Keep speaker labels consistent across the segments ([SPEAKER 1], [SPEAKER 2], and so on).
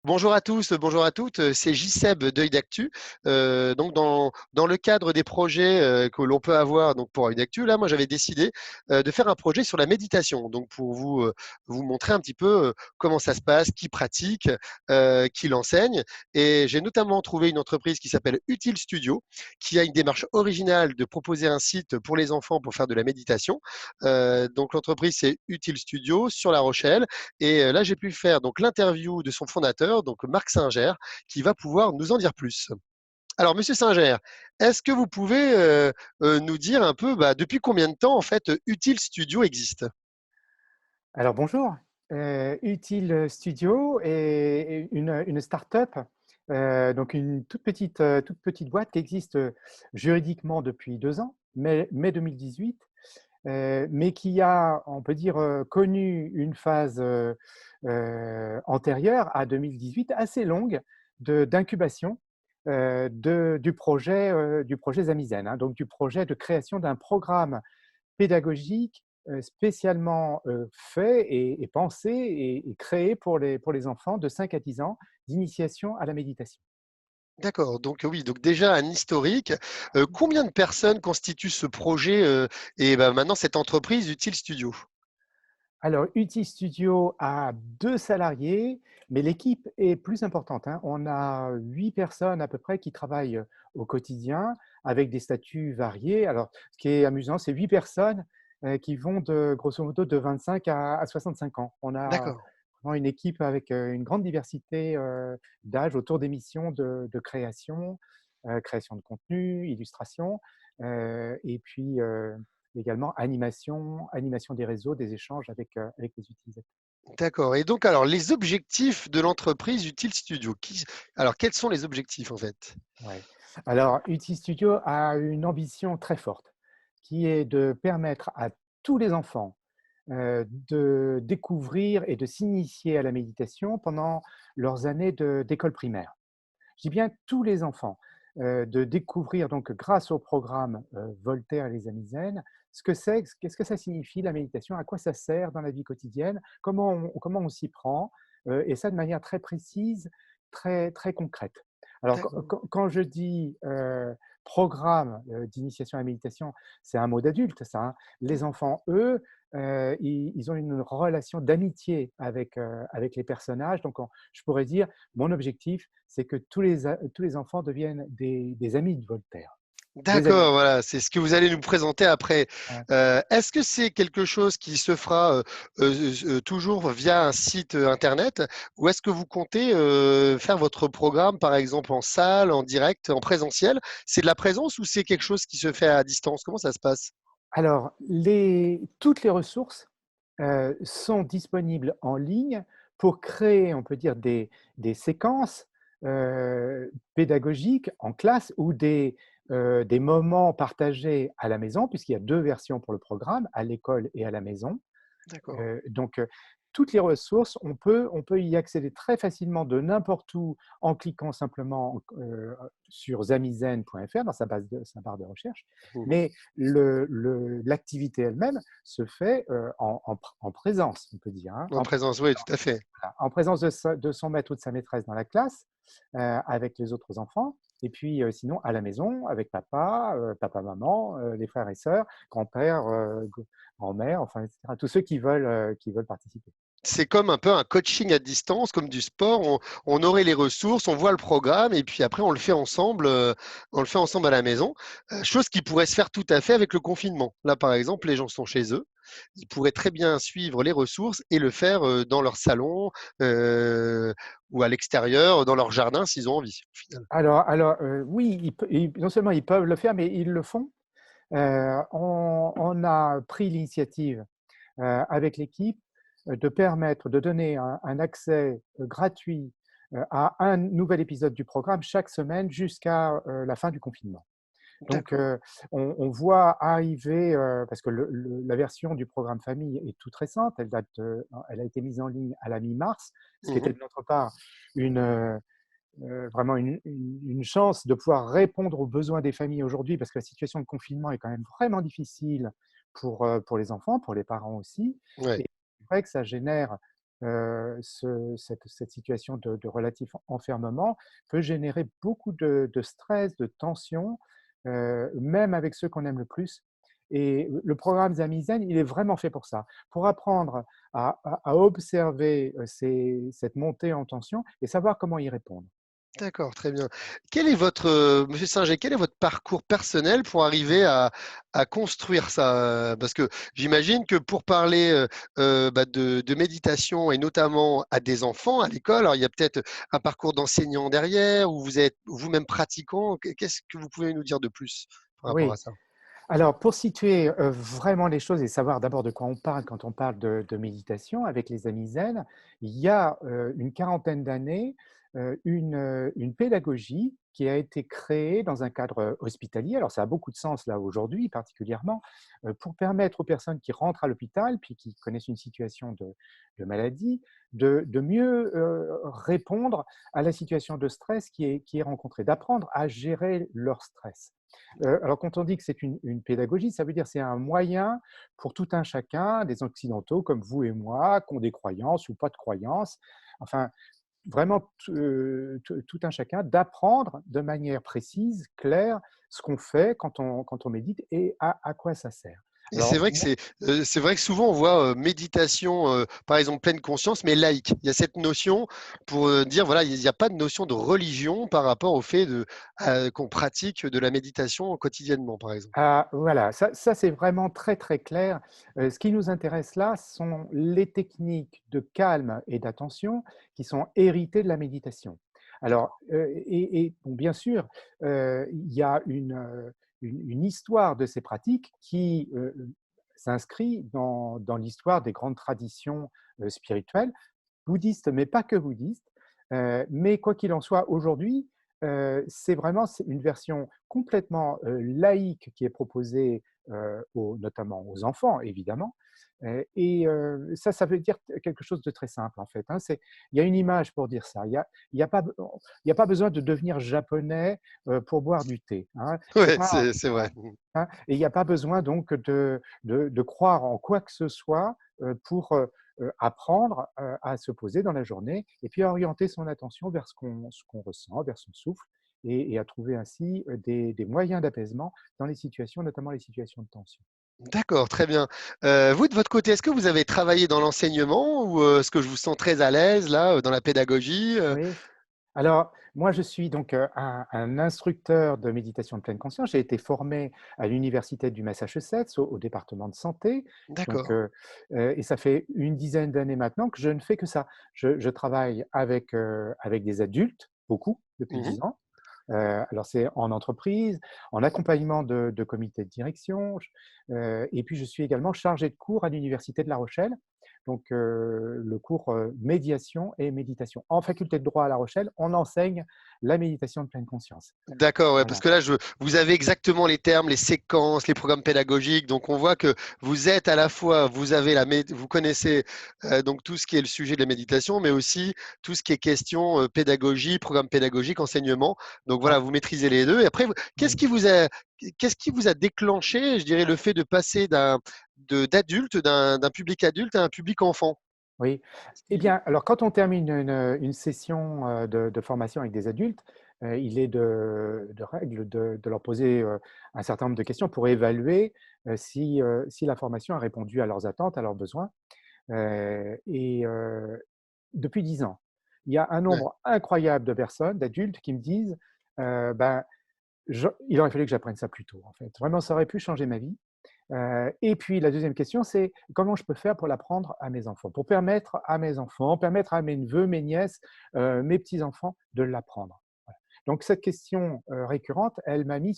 [SPEAKER 1] Bonjour à tous, bonjour à toutes, c'est JSeb d'Œil d'Actu. Donc dans le cadre des projets que l'on peut avoir donc pour Œil d'Actu, là moi j'avais décidé de faire un projet sur la méditation. Donc pour vous montrer un petit peu comment ça se passe, qui pratique, qui l'enseigne. Et j'ai notamment trouvé une entreprise qui s'appelle Utile Studio, qui a une démarche originale de proposer un site pour les enfants pour faire de la méditation. Donc l'entreprise c'est Utile Studio sur La Rochelle. Et là, j'ai pu faire donc l'interview de son fondateur, donc Marc Singer, qui va pouvoir nous en dire plus. Alors, Monsieur Singer, est-ce que vous pouvez nous dire un peu depuis combien de temps en fait Utile Studio existe?
[SPEAKER 2] Alors bonjour, Utile Studio est une start-up, donc une toute petite boîte qui existe juridiquement depuis 2 ans, mai 2018, mais qui a, on peut dire, connu une phase antérieure à 2018, assez longue d'incubation du projet Zamizen, hein, donc du projet de création d'un programme pédagogique spécialement fait et pensé et créé pour les enfants de 5 à 10 ans d'initiation à la méditation.
[SPEAKER 1] D'accord, donc oui, donc déjà un historique. Combien de personnes constituent ce projet et maintenant cette entreprise Utile Studio?
[SPEAKER 2] Alors, Uti Studio a 2 salariés, mais l'équipe est plus importante, hein. On a 8 personnes à peu près qui travaillent au quotidien avec des statuts variés. Alors, ce qui est amusant, c'est 8 personnes qui vont de grosso modo de 25 à 65 ans. On a
[SPEAKER 1] D'accord.
[SPEAKER 2] vraiment une équipe avec une grande diversité d'âge autour des missions de création, création de contenu, illustration, et puis également animation des réseaux, des échanges avec les utilisateurs.
[SPEAKER 1] D'accord. Et donc, alors, les objectifs de l'entreprise Utile Studio. Alors, quels sont les objectifs en fait?
[SPEAKER 2] Ouais. Alors, Uti Studio a une ambition très forte, qui est de permettre à tous les enfants de découvrir et de s'initier à la méditation pendant leurs années d'école primaire. Je dis bien tous les enfants, de découvrir donc grâce au programme Voltaire et les Amis zen, ce que c'est, qu'est-ce que ça signifie la méditation, à quoi ça sert dans la vie quotidienne, comment on s'y prend, et ça de manière très précise, très concrète. Alors
[SPEAKER 1] D'accord.
[SPEAKER 2] quand je dis programme d'initiation à la méditation, c'est un mot d'adulte ça, hein. Les enfants, eux, ils ont une relation d'amitié avec les personnages. Donc je pourrais dire, mon objectif, c'est que tous les enfants deviennent des amis de Voltaire, des amis.
[SPEAKER 1] D'accord, voilà, c'est ce que vous allez nous présenter après.
[SPEAKER 2] Ouais.
[SPEAKER 1] Est-ce que c'est quelque chose qui se fera toujours via un site internet ou est-ce que vous comptez faire votre programme, par exemple, en salle, en direct, en présentiel? C'est de la présence ou c'est quelque chose qui se fait à distance? Comment ça se passe?
[SPEAKER 2] Alors, toutes les ressources sont disponibles en ligne pour créer, on peut dire, des séquences pédagogiques en classe ou des moments partagés à la maison, puisqu'il y a 2 versions pour le programme, à l'école et à la maison.
[SPEAKER 1] D'accord.
[SPEAKER 2] Donc, toutes les ressources, on peut y accéder très facilement de n'importe où en cliquant simplement sur zamizen.fr dans sa barre de recherche.
[SPEAKER 1] Mhm.
[SPEAKER 2] Mais l'activité elle-même se fait en présence, on peut dire, hein,
[SPEAKER 1] En présence, oui, tout à fait.
[SPEAKER 2] en présence de son maître ou de sa maîtresse dans la classe, avec les autres enfants. Et puis sinon, à la maison, avec papa, maman, les frères et sœurs, grand-père, grand-mère, enfin, etc. Tous ceux qui veulent participer.
[SPEAKER 1] C'est comme un peu un coaching à distance, comme du sport. On aurait les ressources, on voit le programme et puis après on le fait ensemble à la maison. Chose qui pourrait se faire tout à fait avec le confinement. Là, par exemple, les gens sont chez eux. Ils pourraient très bien suivre les ressources et le faire dans leur salon ou à l'extérieur, dans leur jardin s'ils ont envie, au final.
[SPEAKER 2] Alors oui, non seulement ils peuvent le faire, mais ils le font. On a pris l'initiative avec l'équipe de permettre de donner un accès gratuit à un nouvel épisode du programme chaque semaine jusqu'à la fin du confinement. Donc,
[SPEAKER 1] D'accord.
[SPEAKER 2] on voit arriver, parce que la version du programme famille est toute récente, elle a été mise en ligne à la mi-mars, ce qui
[SPEAKER 1] Mmh.
[SPEAKER 2] était de notre part une, vraiment une chance de pouvoir répondre aux besoins des familles aujourd'hui, parce que la situation de confinement est quand même vraiment difficile pour les enfants, pour les parents aussi.
[SPEAKER 1] Ouais.
[SPEAKER 2] Et c'est vrai que ça génère, cette situation de relatif enfermement peut générer beaucoup de stress, de tension, même avec ceux qu'on aime le plus. Et le programme Zamizen, il est vraiment fait pour ça, pour apprendre à observer cette montée en tension et savoir comment y répondre.
[SPEAKER 1] D'accord, très bien. Quel est votre, monsieur Singer, quel est votre parcours personnel pour arriver à construire ça? Parce que j'imagine que pour parler bah, de méditation et notamment à des enfants à l'école, alors il y a peut-être un parcours d'enseignant derrière ou vous êtes vous-même pratiquant. Qu'est-ce que vous pouvez nous dire de plus par rapport à
[SPEAKER 2] Oui,
[SPEAKER 1] ça?
[SPEAKER 2] alors pour situer vraiment les choses et savoir d'abord de quoi on parle quand on parle de méditation avec les amis zen, il y a une quarantaine d'années une pédagogie qui a été créée dans un cadre hospitalier. Alors ça a beaucoup de sens là aujourd'hui particulièrement pour permettre aux personnes qui rentrent à l'hôpital puis qui connaissent une situation de maladie de mieux répondre à la situation de stress qui est rencontrée, d'apprendre à gérer leur stress. Alors, quand on dit que c'est une pédagogie, ça veut dire que c'est un moyen pour tout un chacun, des occidentaux comme vous et moi, qui ont des croyances ou pas de croyances, enfin, vraiment tout un chacun, d'apprendre de manière précise, claire, ce qu'on fait quand on médite et à quoi ça sert.
[SPEAKER 1] Et
[SPEAKER 2] Alors, moi,
[SPEAKER 1] c'est vrai que souvent on voit méditation, par exemple pleine conscience, mais laïque. Il y a cette notion pour dire voilà, il n'y a pas de notion de religion par rapport au fait qu'on pratique de la méditation quotidiennement, par exemple.
[SPEAKER 2] voilà, ça c'est vraiment très très clair. Ce qui nous intéresse là sont les techniques de calme et d'attention qui sont héritées de la méditation. Alors,
[SPEAKER 1] D'accord.
[SPEAKER 2] bon, bien sûr, il y a une histoire de ces pratiques qui s'inscrit dans l'histoire des grandes traditions spirituelles, bouddhistes, mais pas que bouddhistes. Mais quoi qu'il en soit, aujourd'hui, c'est une version complètement laïque qui est proposée notamment aux enfants, évidemment. Et ça veut dire quelque chose de très simple, en fait. Hein. Il y a une image pour dire ça. Il y a pas besoin de devenir japonais pour boire du thé. Hein. C'est
[SPEAKER 1] Ouais,
[SPEAKER 2] pas,
[SPEAKER 1] c'est vrai.
[SPEAKER 2] voilà, hein. Et il n'y a pas besoin donc de croire en quoi que ce soit pour apprendre à se poser dans la journée et puis à orienter son attention vers ce qu'on ressent, vers son souffle et à trouver ainsi des moyens d'apaisement dans les situations, notamment les situations de tension.
[SPEAKER 1] D'accord, très bien. Vous, de votre côté, est-ce que vous avez travaillé dans l'enseignement ou est-ce que je vous sens très à l'aise là dans la pédagogie?
[SPEAKER 2] Oui. Alors, moi, je suis donc un instructeur de méditation de pleine conscience. J'ai été formé à l'Université du Massachusetts, au département de santé. Donc,
[SPEAKER 1] D'accord.
[SPEAKER 2] et ça fait une dizaine d'années maintenant que je ne fais que ça. Je travaille avec des adultes, beaucoup, depuis
[SPEAKER 1] Mhm.
[SPEAKER 2] 10 ans. Alors, c'est en entreprise, en accompagnement de comités de direction. Et puis, je suis également chargé de cours à l'Université de La Rochelle. Donc, le cours médiation et méditation. En faculté de droit à La Rochelle, on enseigne la méditation de pleine conscience.
[SPEAKER 1] D'accord, ouais, parce
[SPEAKER 2] Voilà.
[SPEAKER 1] que là, vous avez exactement les termes, les séquences, les programmes pédagogiques. Donc, on voit que vous êtes à la fois, vous connaissez donc tout ce qui est le sujet de la méditation, mais aussi tout ce qui est question pédagogie, programme pédagogique, enseignement. Donc voilà,
[SPEAKER 2] Ouais,
[SPEAKER 1] vous maîtrisez les deux. Et après,
[SPEAKER 2] oui.
[SPEAKER 1] qu'est-ce qui vous a déclenché, je dirais, le fait de passer d'un public adulte à un public enfant?
[SPEAKER 2] Oui. Eh bien, alors quand on termine une session de formation avec des adultes, il est de règle de leur poser un certain nombre de questions pour évaluer si la formation a répondu à leurs attentes, à leurs besoins. Et depuis 10 ans, il y a un
[SPEAKER 1] Ouais.
[SPEAKER 2] nombre incroyable de personnes, d'adultes, qui me disent ben, il aurait fallu que j'apprenne ça plus tôt, en fait. Vraiment, ça aurait pu changer ma vie. Et puis la deuxième question, c'est comment je peux faire pour l'apprendre à mes enfants, pour permettre à mes enfants, permettre à mes neveux, mes nièces, mes petits-enfants de l'apprendre. Voilà. Donc cette question récurrente, elle m'a mis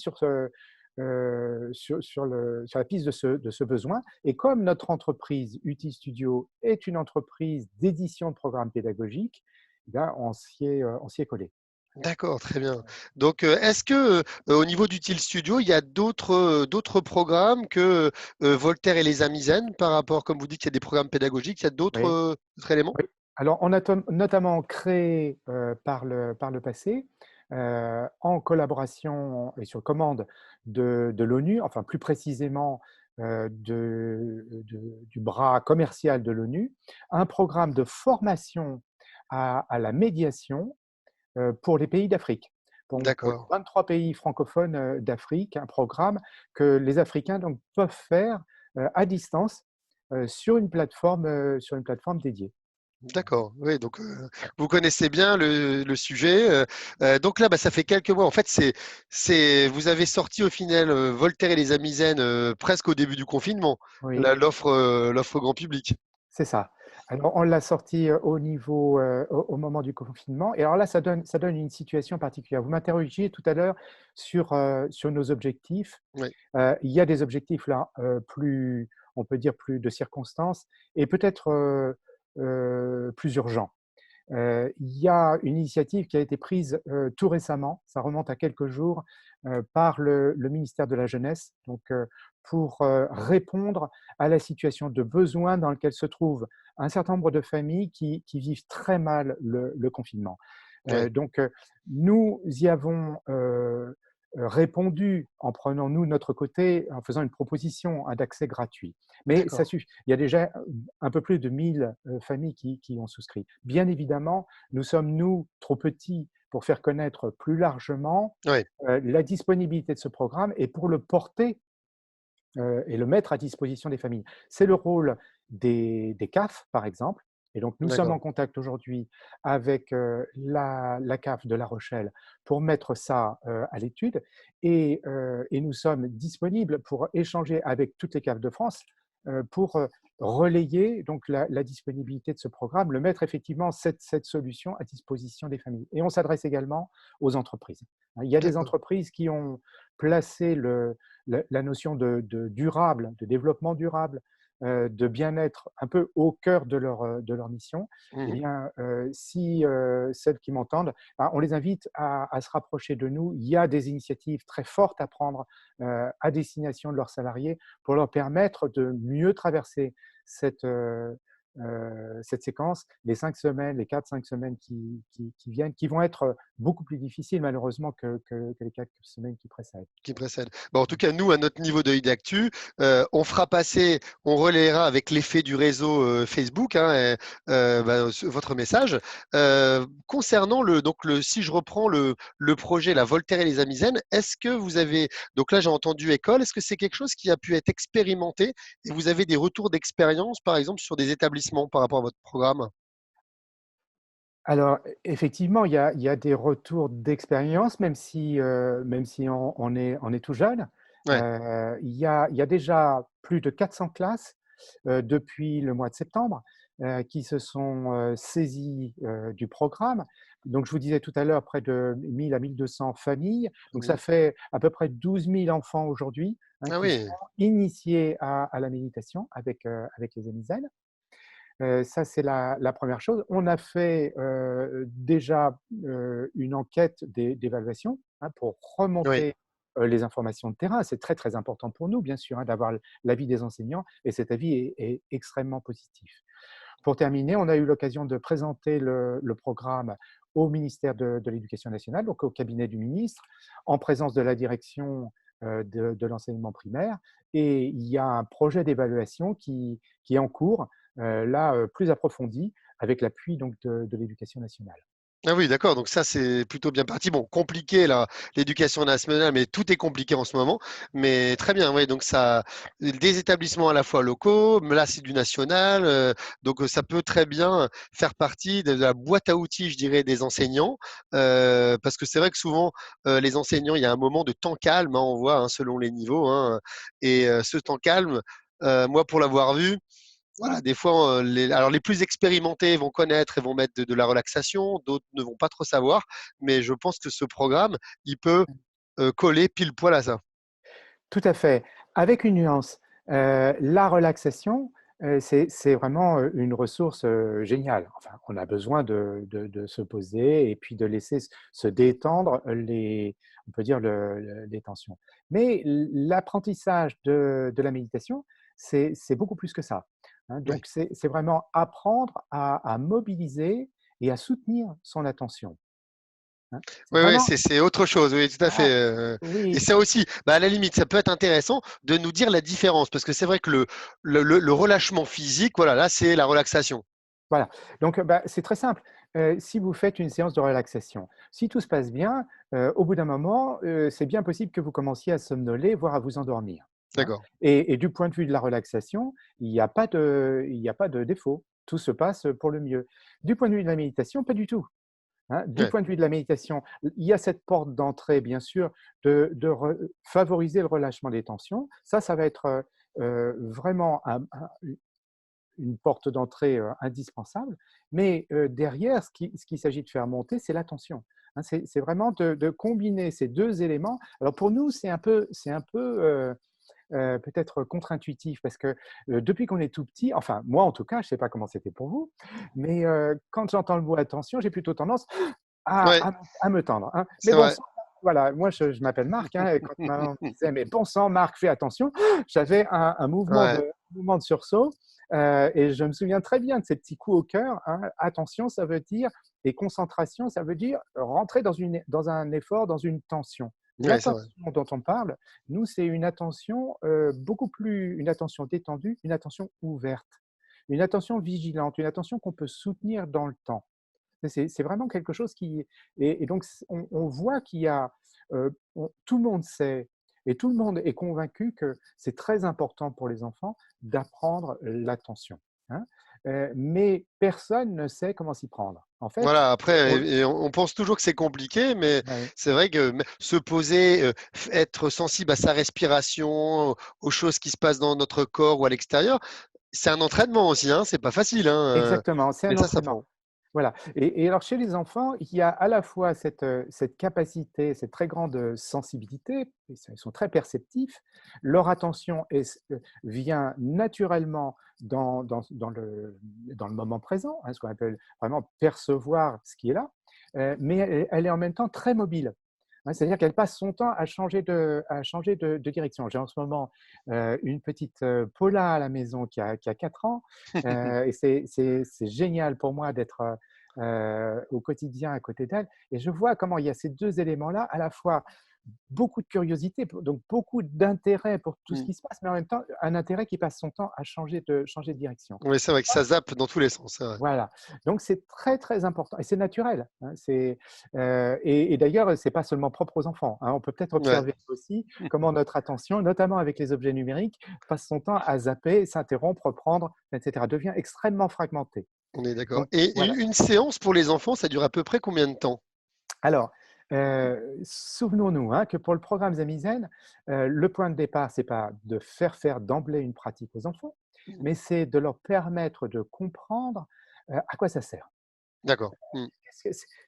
[SPEAKER 2] sur la piste de ce besoin. Et comme notre entreprise UT Studio est une entreprise d'édition de programmes pédagogiques, eh bien, on s'y est collé.
[SPEAKER 1] D'accord, très bien. Donc, est-ce que au niveau d'Util Studio, il y a d'autres programmes que Voltaire et les Amisènes par rapport, comme vous dites, il y a des programmes pédagogiques, il y a
[SPEAKER 2] Oui,
[SPEAKER 1] d'autres éléments?
[SPEAKER 2] oui. Alors, on a notamment créé par le passé, en collaboration et sur commande de l'ONU, enfin plus précisément du bras commercial de l'ONU, un programme de formation à la médiation pour les pays d'Afrique. Pour les
[SPEAKER 1] D'accord.
[SPEAKER 2] 23 pays francophones d'Afrique, un programme que les Africains donc, peuvent faire à distance sur une plateforme dédiée.
[SPEAKER 1] D'accord, oui, donc vous connaissez bien le sujet. Donc là, bah, ça fait quelques mois. En fait, vous avez sorti au final Voltaire et les Amisènes presque au début du confinement,
[SPEAKER 2] Oui,
[SPEAKER 1] l'offre grand public.
[SPEAKER 2] c'est ça. Alors, on l'a sorti au moment du confinement. Et alors là, ça donne une situation particulière. Vous m'interrogiez tout à l'heure sur nos objectifs.
[SPEAKER 1] Oui,
[SPEAKER 2] Il y a des objectifs là, plus, on peut dire, plus de circonstances et peut-être plus urgents. Il y a une initiative qui a été prise tout récemment, ça remonte à quelques jours, par le ministère de la Jeunesse, donc, pour répondre à la situation de besoin dans laquelle se trouvent un certain nombre de familles qui vivent très mal le confinement.
[SPEAKER 1] oui,
[SPEAKER 2] Donc, nous y avons répondu en prenant, nous, notre côté, en faisant une proposition d'accès gratuit. Mais ça
[SPEAKER 1] d'accord.
[SPEAKER 2] suffit. Il y a déjà un peu plus de 1000 familles qui ont souscrit. Bien évidemment, nous sommes, nous, trop petits pour faire connaître plus largement
[SPEAKER 1] Oui,
[SPEAKER 2] la disponibilité de ce programme et pour le porter et le mettre à disposition des familles. C'est le rôle des CAF, par exemple. Et donc, nous sommes en
[SPEAKER 1] d'accord.
[SPEAKER 2] contact aujourd'hui avec la CAF de La Rochelle pour mettre ça à l'étude. Et nous sommes disponibles pour échanger avec toutes les CAF de France pour relayer donc la disponibilité de ce programme, le mettre effectivement cette solution à disposition des familles. Et on s'adresse également aux entreprises. Il y a des
[SPEAKER 1] D'accord.
[SPEAKER 2] entreprises qui ont placé la notion de durable, de développement durable, de bien-être un peu au cœur de leur mission. Eh
[SPEAKER 1] Mhm.
[SPEAKER 2] bien, si celles qui m'entendent, on les invite à se rapprocher de nous. Il y a des initiatives très fortes à prendre à destination de leurs salariés pour leur permettre de mieux traverser cette, cette séquence, les 5 semaines, les 4-5 semaines qui viennent, qui vont être beaucoup plus difficiles malheureusement que les 4 semaines qui précèdent.
[SPEAKER 1] Qui précède. Bon, en tout cas, nous, à notre niveau de d'actu, on fera passer, on relayera avec l'effet du réseau Facebook hein, votre message. Concernant si je reprends le projet, la Voltaire et les Amisènes, est-ce que vous avez, donc là j'ai entendu école, est-ce que c'est quelque chose qui a pu être expérimenté et vous avez des retours d'expérience, par exemple, sur des établissements par rapport à votre programme?
[SPEAKER 2] Alors, effectivement, il y a des retours d'expérience, même si on est tout jeune.
[SPEAKER 1] Ouais,
[SPEAKER 2] Il y a déjà plus de 400 classes depuis le mois de septembre qui se sont saisies du programme. Donc, je vous disais tout à l'heure, près de 1000 à 1200 familles. Donc, ça
[SPEAKER 1] mhm.
[SPEAKER 2] fait à peu près 12 000 enfants aujourd'hui
[SPEAKER 1] Ah
[SPEAKER 2] qui
[SPEAKER 1] oui,
[SPEAKER 2] sont initiés à la méditation avec les Amizen. Ça, c'est la première chose. On a fait déjà une enquête d'évaluation pour
[SPEAKER 1] oui,
[SPEAKER 2] remonter les informations de terrain. C'est très, très important pour nous, bien sûr, d'avoir l'avis des enseignants et cet avis est extrêmement positif. Pour terminer, on a eu l'occasion de présenter le programme au ministère de l'Éducation nationale, donc au cabinet du ministre, en présence de la direction de l'enseignement primaire. Et il y a un projet d'évaluation qui est en cours, là, plus approfondi, avec l'appui donc de l'Éducation nationale.
[SPEAKER 1] Ah oui, d'accord. Donc ça, c'est plutôt bien parti. Bon, compliqué là, l'éducation nationale, mais tout est compliqué en ce moment. Mais très bien, oui. Donc ça, des établissements à la fois locaux, mais là c'est du national. Donc ça peut très bien faire partie de la boîte à outils, je dirais, des enseignants, parce que c'est vrai que souvent les enseignants, il y a un moment de temps calme, hein, on voit hein, selon les niveaux, hein, et ce temps calme, moi pour l'avoir vu. Voilà, des fois, alors les plus expérimentés vont connaître et vont mettre de la relaxation, d'autres ne vont pas trop savoir, mais je pense que ce programme, il peut coller pile poil à ça.
[SPEAKER 2] Tout à fait. Avec une nuance. La relaxation, c'est vraiment une ressource géniale. Enfin, on a besoin de se poser et puis de laisser se détendre on peut dire les tensions. Mais l'apprentissage de la méditation, c'est beaucoup plus que ça, hein.
[SPEAKER 1] Oui.
[SPEAKER 2] Donc, c'est vraiment apprendre à mobiliser et à soutenir son attention, hein. C'est
[SPEAKER 1] Oui, oui,
[SPEAKER 2] vraiment…
[SPEAKER 1] c'est autre chose, oui, tout à fait.
[SPEAKER 2] Ah,
[SPEAKER 1] Et
[SPEAKER 2] oui,
[SPEAKER 1] ça aussi, bah, à la limite, ça peut être intéressant de nous dire la différence, parce que c'est vrai que le relâchement physique, voilà, là, c'est la relaxation.
[SPEAKER 2] voilà. Donc, bah, c'est très simple. Si vous faites une séance de relaxation, si tout se passe bien, au bout d'un moment, c'est bien possible que vous commenciez à somnoler, voire à vous endormir, hein.
[SPEAKER 1] D'accord.
[SPEAKER 2] Et du point de vue de la relaxation, il n'y a pas de défaut. Tout se passe pour le mieux. Du point de vue de la méditation, pas du tout, hein. Du
[SPEAKER 1] Ouais.
[SPEAKER 2] point de vue de la méditation, il y a cette porte d'entrée, bien sûr, de favoriser le relâchement des tensions. Ça va être vraiment une porte d'entrée indispensable. Mais derrière, ce qu'il s'agit de faire monter, c'est l'attention, hein. C'est vraiment de combiner ces deux éléments. Alors pour nous, c'est un peu peut-être contre-intuitif parce que depuis qu'on est tout petit, enfin moi en tout cas, je ne sais pas comment c'était pour vous, mais quand j'entends le mot attention, j'ai plutôt tendance à,
[SPEAKER 1] Ouais,
[SPEAKER 2] à, à me tendre, hein. Mais
[SPEAKER 1] c'est
[SPEAKER 2] bon
[SPEAKER 1] vrai.
[SPEAKER 2] sang, voilà, moi je m'appelle Marc, hein, et quand ma maman me disait mais bon sang Marc, fais attention, j'avais un mouvement
[SPEAKER 1] Ouais,
[SPEAKER 2] de sursaut, et je me souviens très bien de ces petits coups au cœur, hein. Attention, ça veut dire, et concentration, ça veut dire rentrer dans un effort, dans une tension.
[SPEAKER 1] ouais, c'est vrai.
[SPEAKER 2] L'attention dont on parle, nous, c'est une attention beaucoup plus, une attention détendue, une attention ouverte, une attention vigilante, une attention qu'on peut soutenir dans le temps. C'est vraiment quelque chose qui… Et donc, on voit qu'il y a… tout le monde sait et tout le monde est convaincu que c'est très important pour les enfants d'apprendre l'attention, hein. Mais personne ne sait comment s'y prendre. En fait,
[SPEAKER 1] Voilà, après,
[SPEAKER 2] on…
[SPEAKER 1] on pense toujours que c'est compliqué, mais
[SPEAKER 2] Ouais,
[SPEAKER 1] c'est vrai que se poser, être sensible à sa respiration, aux choses qui se passent dans notre corps ou à l'extérieur, c'est un entraînement aussi, hein, c'est pas facile, hein,
[SPEAKER 2] exactement, c'est
[SPEAKER 1] mais
[SPEAKER 2] un
[SPEAKER 1] ça
[SPEAKER 2] entraînement.
[SPEAKER 1] s'apprend.
[SPEAKER 2] Voilà. Et alors, chez les enfants, il y a à la fois cette capacité, cette très grande sensibilité, ils sont très perceptifs, leur attention vient naturellement dans le moment présent, hein, ce qu'on appelle vraiment percevoir ce qui est là, mais elle est en même temps très mobile, hein. C'est-à-dire qu'elle passe son temps à changer de direction. J'ai en ce moment une petite Paula à la maison qui a 4 ans, et c'est génial pour moi d'être au quotidien à côté d'elle. Et je vois comment il y a ces deux éléments-là, à la fois beaucoup de curiosité, donc beaucoup d'intérêt pour tout ce
[SPEAKER 1] Mm.
[SPEAKER 2] qui se passe, mais en même temps, un intérêt qui passe son temps à changer de direction.
[SPEAKER 1] Oui, c'est vrai que ça zappe dans tous les sens, c'est vrai.
[SPEAKER 2] Voilà, donc c'est très très important et c'est naturel, hein. Et d'ailleurs, c'est pas seulement propre aux enfants, hein. On peut peut-être
[SPEAKER 1] Ouais,
[SPEAKER 2] observer aussi comment notre attention, notamment avec les objets numériques, passe son temps à zapper, s'interrompre, reprendre, etc., devient extrêmement fragmentée.
[SPEAKER 1] on est d'accord.
[SPEAKER 2] Donc
[SPEAKER 1] Et
[SPEAKER 2] voilà.
[SPEAKER 1] une séance pour les enfants, ça dure à peu près combien de temps?
[SPEAKER 2] Alors, souvenons-nous, hein, que pour le programme Zamizen, le point de départ, c'est pas de faire d'emblée une pratique aux enfants, mais c'est de leur permettre de comprendre à quoi ça sert.
[SPEAKER 1] D'accord. Mm.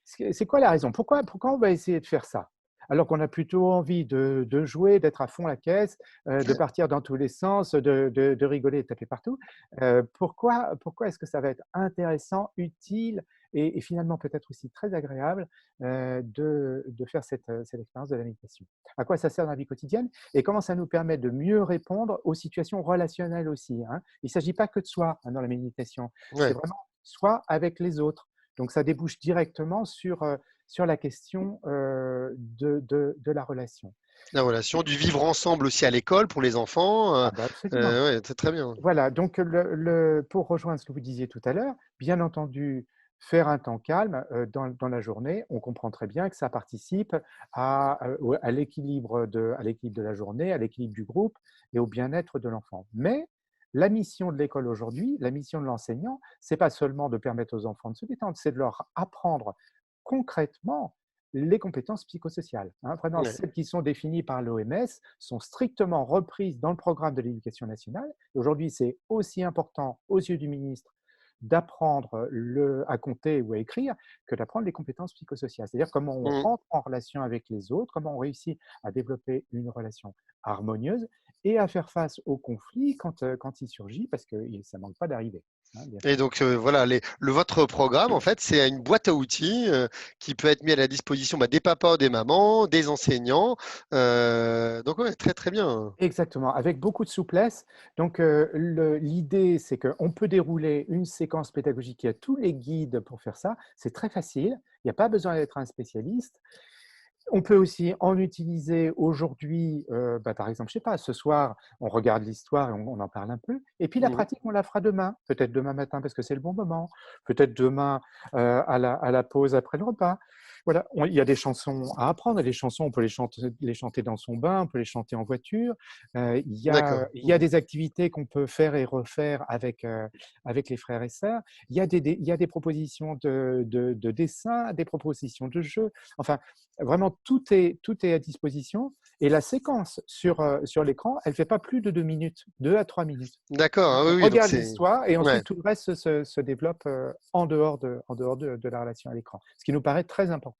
[SPEAKER 2] C'est quoi la raison? Pourquoi on va essayer de faire ça? Alors qu'on a plutôt envie de jouer, d'être à fond la caisse, de partir dans tous les sens, de rigoler et de taper partout. Pourquoi est-ce que ça va être intéressant, utile et finalement peut-être aussi très agréable de faire cette expérience de la méditation? À quoi ça sert dans la vie quotidienne et comment ça nous permet de mieux répondre aux situations relationnelles aussi, hein? Il ne s'agit pas que de soi, hein, dans la méditation, c'est
[SPEAKER 1] Ouais.
[SPEAKER 2] vraiment soi avec les autres. Donc ça débouche directement sur la question de la relation.
[SPEAKER 1] La relation, du vivre ensemble aussi à l'école pour les enfants.
[SPEAKER 2] Ah bah absolument.
[SPEAKER 1] Ouais, c'est très bien.
[SPEAKER 2] Voilà, donc pour rejoindre ce que vous disiez tout à l'heure, bien entendu, faire un temps calme dans la journée, on comprend très bien que ça participe à l'équilibre de la journée, à l'équilibre du groupe et au bien-être de l'enfant. Mais la mission de l'école aujourd'hui, la mission de l'enseignant, c'est pas seulement de permettre aux enfants de se détendre, c'est de leur apprendre concrètement les compétences psychosociales, hein. Vraiment,
[SPEAKER 1] Ouais.
[SPEAKER 2] celles qui sont définies par l'OMS sont strictement reprises dans le programme de l'éducation nationale. Aujourd'hui, c'est aussi important aux yeux du ministre d'apprendre à compter ou à écrire que d'apprendre les compétences psychosociales. C'est-à-dire comment on
[SPEAKER 1] Mmh.
[SPEAKER 2] rentre en relation avec les autres, comment on réussit à développer une relation harmonieuse et à faire face au conflit quand il surgit, parce que ça ne manque pas d'arriver, hein, bien
[SPEAKER 1] Et
[SPEAKER 2] sûr.
[SPEAKER 1] donc voilà, votre programme, en fait, c'est une boîte à outils qui peut être mise à la disposition des papas, des mamans, des enseignants. Donc ouais, très très bien.
[SPEAKER 2] Exactement, avec beaucoup de souplesse. Donc, l'idée, c'est qu'on peut dérouler une séquence pédagogique. Il y a tous les guides pour faire ça. C'est très facile. Il n'y a pas besoin d'être un spécialiste. On peut aussi en utiliser aujourd'hui, par exemple, je sais pas, ce soir, on regarde l'histoire et on en parle un peu. Et puis la
[SPEAKER 1] Mhm.
[SPEAKER 2] pratique, on la fera demain. Peut-être demain matin parce que c'est le bon moment. Peut-être demain à la pause après le repas. Voilà, il y a des chansons à apprendre. Et les chansons, on peut les chanter dans son bain, on peut les chanter en voiture.
[SPEAKER 1] D'accord.
[SPEAKER 2] Il y a
[SPEAKER 1] Mhm.
[SPEAKER 2] des activités qu'on peut faire et refaire avec les frères et sœurs. Il y a des propositions de dessin, des propositions de jeux. Enfin, vraiment, tout est à disposition. Et la séquence sur l'écran, elle ne fait pas plus de 2 minutes, 2 à 3 minutes.
[SPEAKER 1] D'accord. Ah
[SPEAKER 2] On
[SPEAKER 1] oui, oui, donc
[SPEAKER 2] regarde
[SPEAKER 1] c'est.
[SPEAKER 2] l'histoire et
[SPEAKER 1] Ouais.
[SPEAKER 2] ensuite tout le reste se développe en dehors de la relation à l'écran, ce qui nous paraît très important.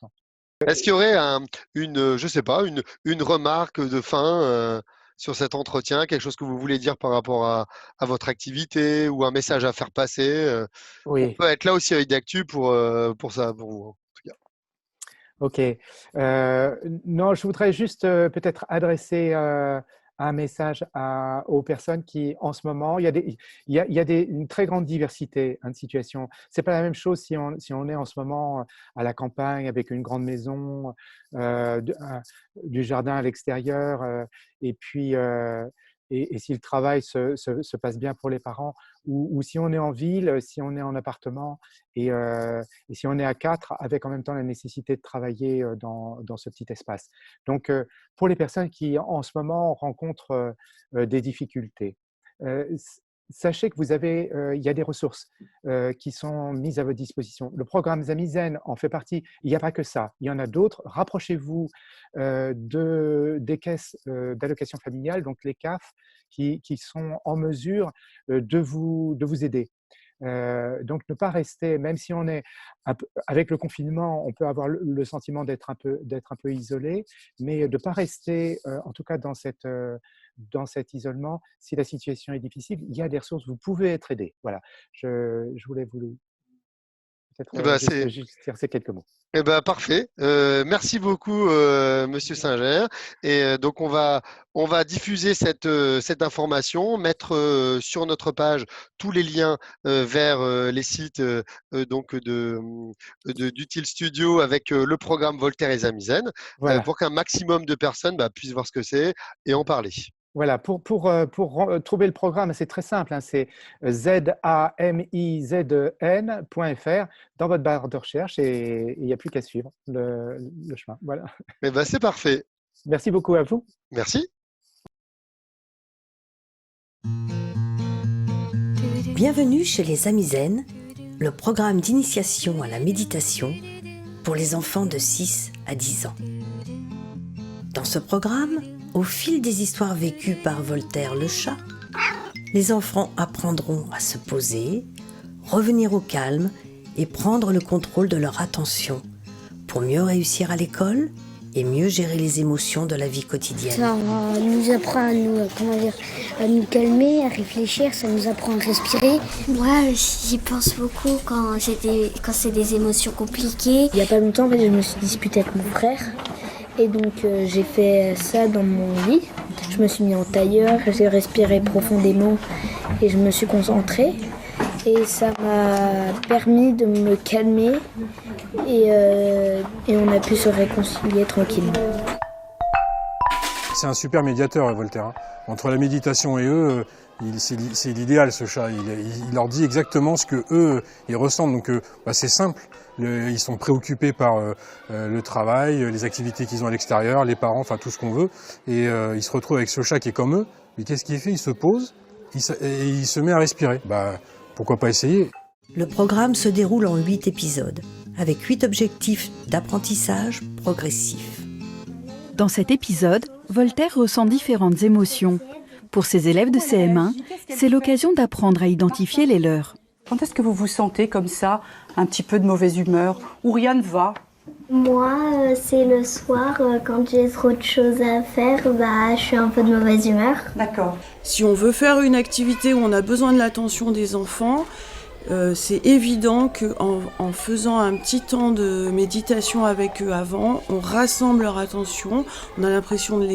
[SPEAKER 1] Est-ce qu'il y aurait je sais pas, une remarque de fin sur cet entretien, quelque chose que vous voulez dire par rapport à votre activité ou un message à faire passer? On
[SPEAKER 2] Oui,
[SPEAKER 1] peut être là aussi avec d'actu pour ça, pour vous, en tout cas.
[SPEAKER 2] ok. Non, je voudrais juste peut-être adresser un message aux personnes qui, en ce moment, il y a une très grande diversité, hein, de situations. C'est pas la même chose si on est en ce moment à la campagne avec une grande maison, du jardin à l'extérieur, et puis et si le travail se passe bien pour les parents, ou si on est en ville, si on est en appartement, et, euh, et si on est à quatre, avec en même temps la nécessité de travailler dans ce petit espace. Donc, pour les personnes qui, en ce moment, rencontrent des difficultés, euh, sachez que il y a des ressources qui sont mises à votre disposition. Le programme Zamizen en fait partie. Il n'y a pas que ça. Il y en a d'autres. Rapprochez-vous des caisses d'allocation familiale, donc les CAF, qui sont en mesure de vous aider. Donc, ne pas rester, même si on est avec le confinement, on peut avoir le sentiment d'être un peu isolé, mais de ne pas rester, en tout cas dans cet isolement. Si la situation est difficile, il y a des ressources, vous pouvez être aidé. Voilà, je voulais vous peut-être
[SPEAKER 1] Eh ben,
[SPEAKER 2] juste dire ces quelques mots.
[SPEAKER 1] eh ben, parfait. Merci beaucoup, Monsieur Singer. Et donc, on va diffuser cette information, mettre sur notre page tous les liens vers les sites donc d'Utile Studio avec le programme Voltaire et Zamizen
[SPEAKER 2] Voilà.
[SPEAKER 1] pour qu'un maximum de personnes puissent voir ce que c'est et en parler.
[SPEAKER 2] Voilà, trouver le programme, c'est très simple, hein, c'est zamizen.fr dans votre barre de recherche et il n'y a plus qu'à suivre le chemin. Voilà.
[SPEAKER 1] Eh ben, c'est parfait.
[SPEAKER 2] Merci beaucoup à vous.
[SPEAKER 1] Merci.
[SPEAKER 3] Bienvenue chez les Amis Zen, le programme d'initiation à la méditation pour les enfants de 6 à 10 ans. Dans ce programme, au fil des histoires vécues par Voltaire le chat, les enfants apprendront à se poser, revenir au calme et prendre le contrôle de leur attention pour mieux réussir à l'école et mieux gérer les émotions de la vie quotidienne.
[SPEAKER 4] Ça nous apprend à nous calmer, à réfléchir, ça nous apprend à respirer.
[SPEAKER 5] Moi, j'y pense beaucoup quand c'est des émotions compliquées.
[SPEAKER 4] Il n'y a pas longtemps, en fait, je me suis disputée avec mon frère. Et donc j'ai fait ça dans mon lit. Je me suis mis en tailleur, j'ai respiré profondément et je me suis concentrée. Et ça m'a permis de me calmer et on a pu se réconcilier tranquillement.
[SPEAKER 6] C'est un super médiateur, Voltaire, hein. Entre la méditation et eux, c'est l'idéal, ce chat. Il leur dit exactement ce que eux ils ressentent. Donc c'est simple. Ils sont préoccupés par le travail, les activités qu'ils ont à l'extérieur, les parents, enfin tout ce qu'on veut. Et ils se retrouvent avec ce chat qui est comme eux. Mais qu'est-ce qu'il fait? Il se pose et il se met à respirer. Pourquoi pas essayer?
[SPEAKER 3] Le programme se déroule en 8 épisodes, avec 8 objectifs d'apprentissage progressif.
[SPEAKER 7] Dans cet épisode, Voltaire ressent différentes émotions. Pour ses élèves de CM1, c'est l'occasion d'apprendre à identifier les leurs.
[SPEAKER 8] Quand est-ce que vous vous sentez comme ça, un petit peu de mauvaise humeur, ou rien ne va?
[SPEAKER 5] Moi, c'est le soir, quand j'ai trop de choses à faire, je suis un peu de mauvaise humeur.
[SPEAKER 8] D'accord.
[SPEAKER 9] Si on veut faire une activité où on a besoin de l'attention des enfants, c'est évident qu'en faisant un petit temps de méditation avec eux avant, on rassemble leur attention, on a l'impression de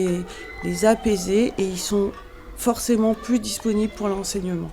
[SPEAKER 9] les apaiser et ils sont forcément plus disponibles pour l'enseignement.